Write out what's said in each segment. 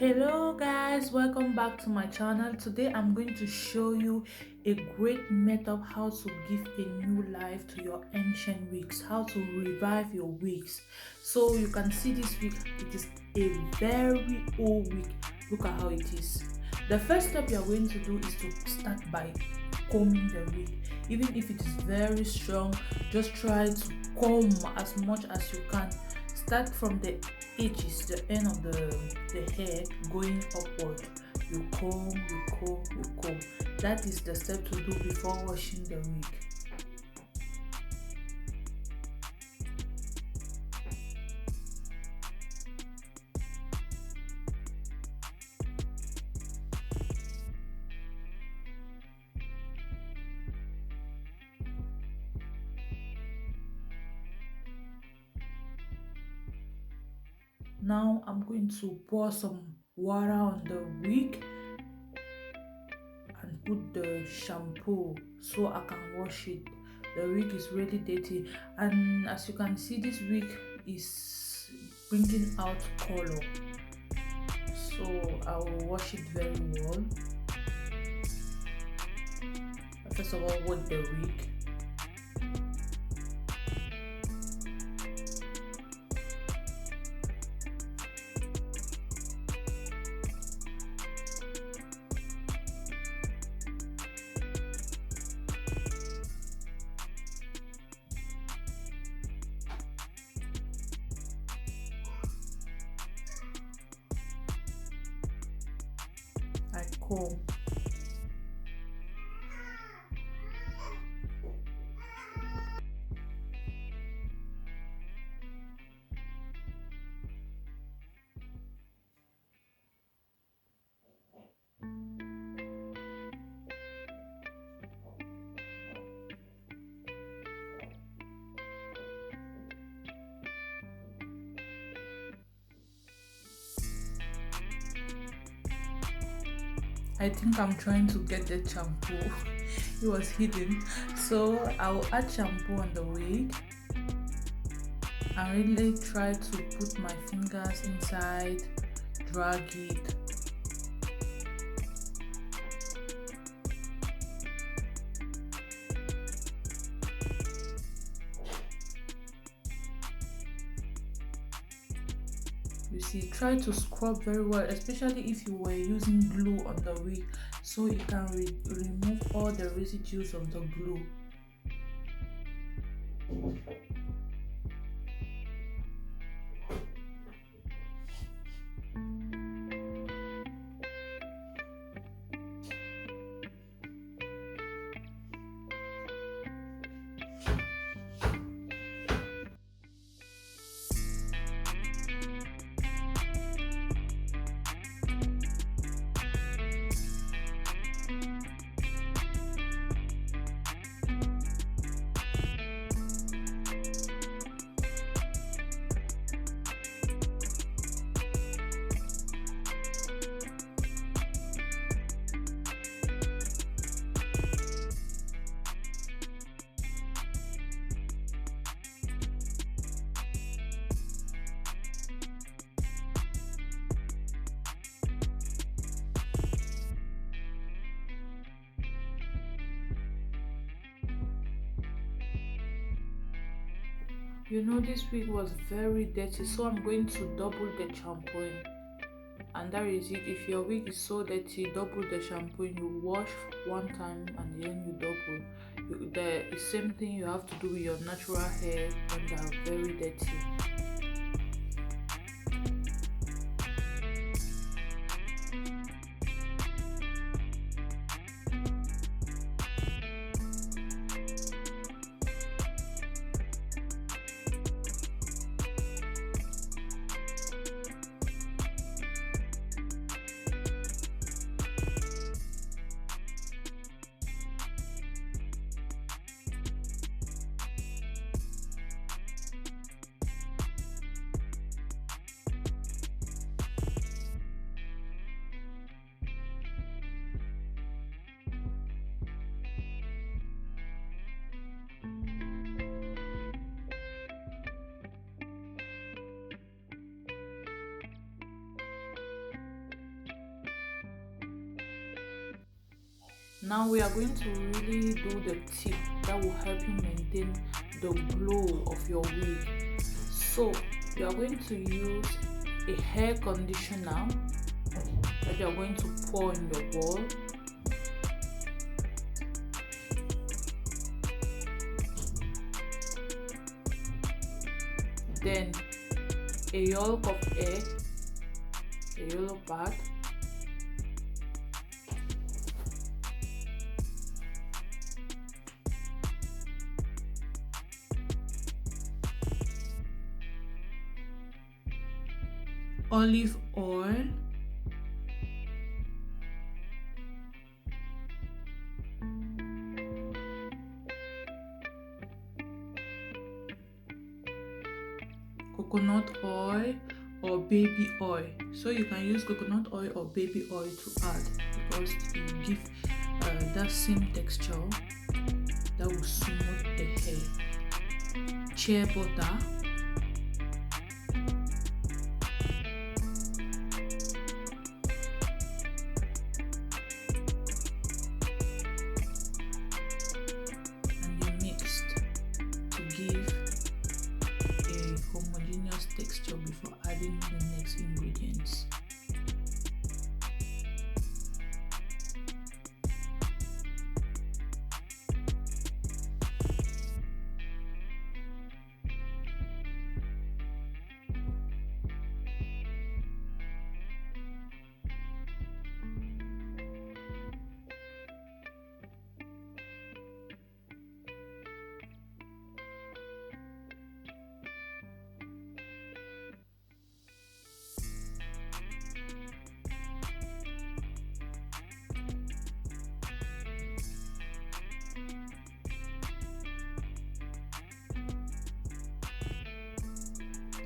Hello guys, welcome back to my channel. Today I'm going to show you a great method how to give a new life to your ancient wigs, how to revive your wigs. So you can see this wig, it is a very old wig. Look at how it is. The first step you are going to do is to start by combing the wig. Even if it is very strong, just try to comb as much as you can. Start from the edges, the end of the hair going upward. You comb, you comb, you comb. That is the step to do before washing the wig. Now I'm going to pour some water on the wig and put the shampoo so I can wash it. The wig is really dirty, and as you can see, this wig is bringing out color, so I will wash it very well. First of all, wet the wig. I comb. I think I'm trying to get the shampoo. It was hidden. So I will add shampoo on the wig and really try to put my fingers inside, drag it. You see, try to scrub very well, especially if you were using glue on the wig, so you can remove all the residues of the glue. You know, this wig was very dirty, so I'm going to double the shampooing. And that is it. If your wig is so dirty, double the shampooing. You wash one time and then you double. The same thing you have to do with your natural hair when they are very dirty. Now we are going to really do the tip that will help you maintain the glow of your wig. So you are going to use a hair conditioner that you are going to pour in your bowl. Then a yolk of egg, a yellow part, olive oil, coconut oil or baby oil. So you can use coconut oil or baby oil to add, because it will give that same texture that will smooth the hair. Shea butter, and you mixed to give a homogeneous texture before adding the next ingredients.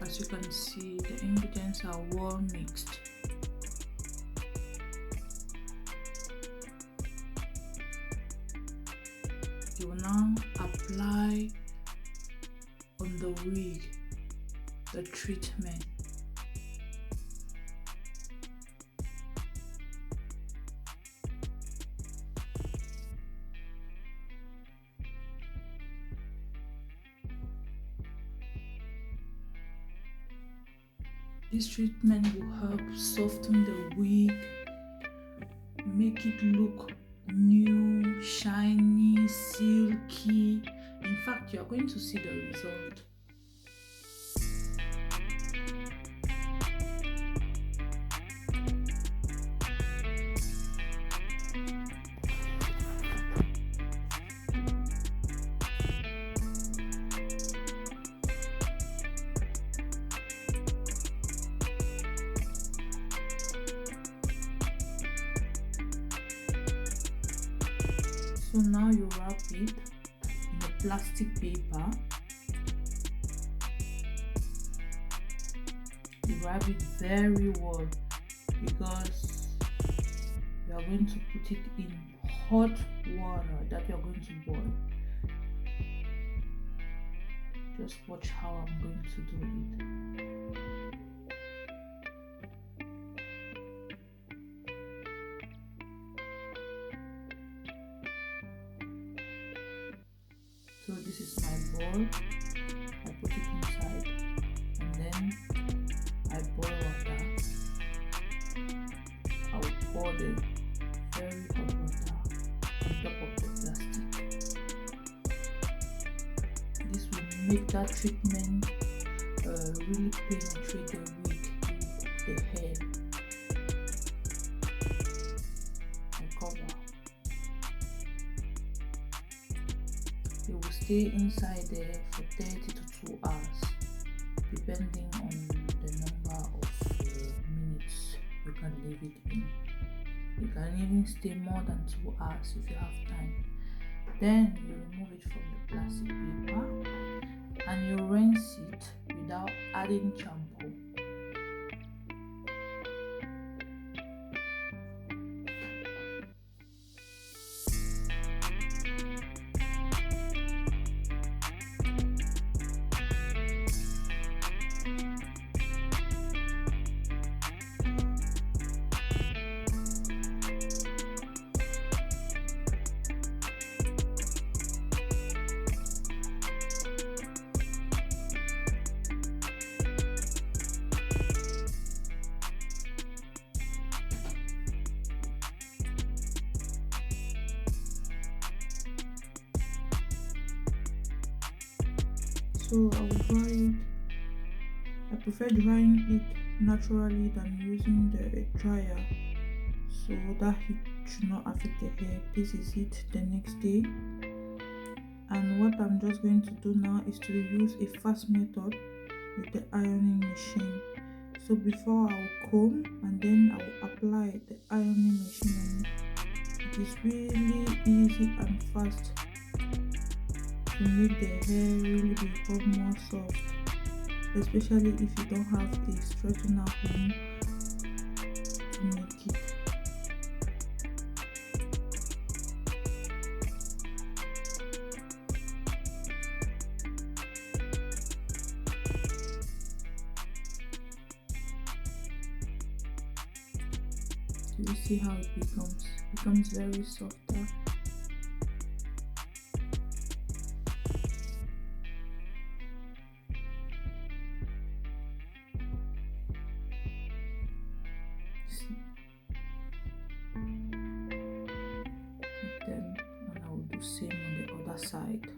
As you can see, the ingredients are well mixed. You will now apply on the wig the treatment. This treatment will help soften the wig, make it look new, shiny, silky. In fact, you are going to see the result. So now you wrap it in a plastic paper. You wrap it very well, because you are going to put it in hot water that you are going to boil. Just watch how I'm going to do it. So this is my bowl. I put it inside, and then I boil water. I will pour the very hot water on top of the plastic. This will make that treatment really penetrate the wig, the hair. I cover. It will stay inside there for 30 to 2 hours, depending on the number of minutes you can leave it in. You can even stay more than 2 hours if you have time. Then you remove it from the plastic paper and you rinse it without adding shampoo. so I will dry it. I prefer drying it naturally than using the dryer, so that heat should not affect the hair. This is it the next day, and what I'm just going to do now is to use a fast method with the ironing machine. So before I will comb and then I will apply the ironing machine on it. It is really easy and fast to make the hair really become more soft, especially if you don't have a straightener home to make it. You see how it becomes very softer. Then and I will do same on the other side.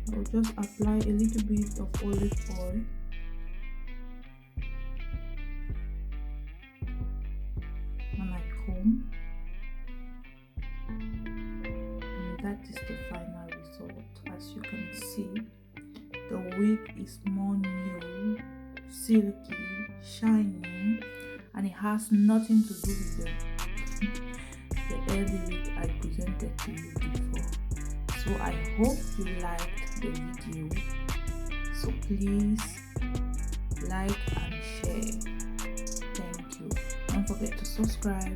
I will just apply a little bit of olive oil when I comb, and that is the final result. As you can see, the wig is more new, silky, shiny, and it has nothing to do with the early wig I presented to you before. So I hope you liked the video, so please like and share. Thank you. Don't forget to subscribe.